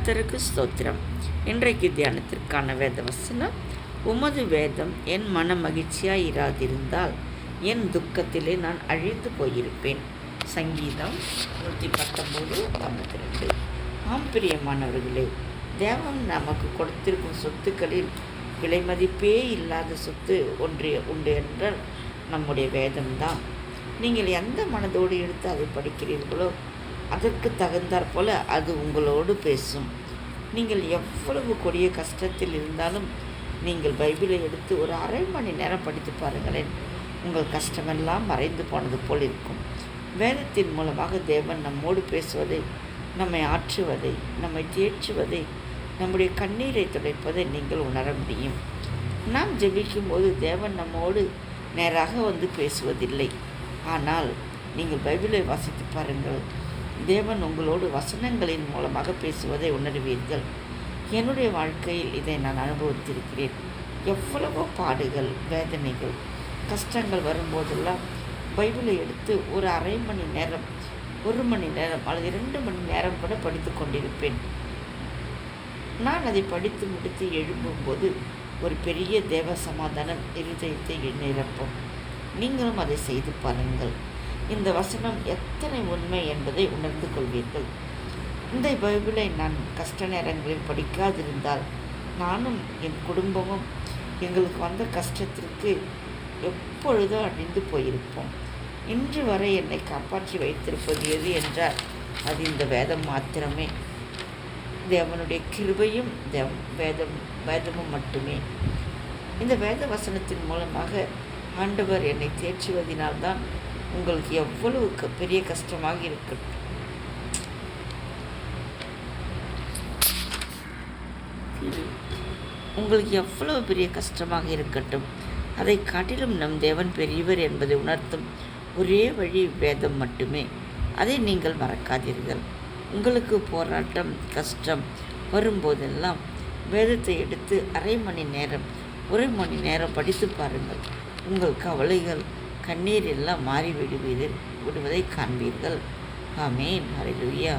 கர்த்தருக்கு ஸ்தோத்திரம். இன்றைக்கு தியானத்திற்கான வேத வசனம், உமது வேதம் என் மன மகிழ்ச்சியாய் இராதிருந்தால் என் துக்கத்திலே நான் அழிந்து போயிருப்பேன். சங்கீதம் 119:52. ஆம் பிரியமானவர்களே, தேவன் நமக்கு கொடுத்திருக்கும் சொத்துக்களில் விலை மதிப்பே இல்லாத சொத்து உண்டு என்றால் நம்முடைய வேதம்தான். நீங்கள் எந்த மனதோடு எடுத்து அதை படிக்கிறீர்களோ அதற்கு தகுந்தாற் போல அது உங்களோடு பேசும். நீங்கள் எவ்வளவு கொடிய கஷ்டத்தில் இருந்தாலும் நீங்கள் பைபிளை எடுத்து ஒரு அரை மணி நேரம் படித்து பாருங்களேன், உங்கள் கஷ்டமெல்லாம் மறைந்து போனது போல் இருக்கும். வேதத்தின் மூலமாக தேவன் நம்மோடு பேசுவதை, நம்மை ஆற்றுவதை, நம்மை தேற்றுவதை, நம்முடைய கண்ணீரை துடைப்பதை நீங்கள் உணர முடியும். நாம் ஜெபிக்கும் போது தேவன் நம்மோடு நேராக வந்து பேசுவதில்லை. ஆனால் நீங்கள் பைபிளை வாசித்து பாருங்கள், தேவன் உங்களோடு வசனங்களின் மூலமாக பேசுவதை உணர்வீர்கள். என்னுடைய வாழ்க்கையில் இதை நான் அனுபவித்திருக்கிறேன். எவ்வளவோ பாடுகள், வேதனைகள், கஷ்டங்கள் வரும்போதெல்லாம் பைபிளை எடுத்து ஒரு அரை மணி நேரம், 1 மணி நேரம் அல்லது 2 மணி நேரம் கூட படித்து கொண்டிருப்பேன். நான் அதை படித்து முடித்து எழும்பும்போது ஒரு பெரிய தேவ சமாதானம் இருதயத்தை நிரப்பும். நீங்களும் அதை செய்து பாருங்கள். இந்த வசனம் எத்தனை உண்மை என்பதை உணர்ந்து கொள்வீர்கள். இந்த பைபிளை நான் கஷ்ட நேரங்களில் படிக்காதிருந்தால் நானும் என் குடும்பமும் எங்களுக்கு வந்த கஷ்டத்திற்கு எப்பொழுதோ அழிந்து போயிருப்போம். இன்று வரை என்னை காப்பாற்றி வைத்திருப்பது எது என்றால் அது இந்த வேதம் மாத்திரமே. தேவனுடைய கிருபையும் வேதமும் மட்டுமே. இந்த வேத வசனத்தின் மூலமாக ஆண்டவர் என்னை தேற்றுவதினால்தான் உங்களுக்கு எவ்வளவு பெரிய கஷ்டமாக இருக்கட்டும், உங்களுக்கு எவ்வளவு பெரிய கஷ்டமாக இருக்கட்டும், அதை காட்டிலும் நம் தேவன் பெரியவர் என்பதை உணர்த்தும் ஒரே வழி வேதம் மட்டுமே. அதை நீங்கள் மறக்காதீர்கள். உங்களுக்கு போராட்டம், கஷ்டம் வரும்போதெல்லாம் வேதத்தை எடுத்து அரை மணி நேரம், 1 மணி நேரம் படித்து பாருங்கள். உங்கள் கவலைகள், கண்ணீர் எல்லாம் மாறிவிடுவதை காண்பீர்கள். ஆமென். ஹல்லேலூயா.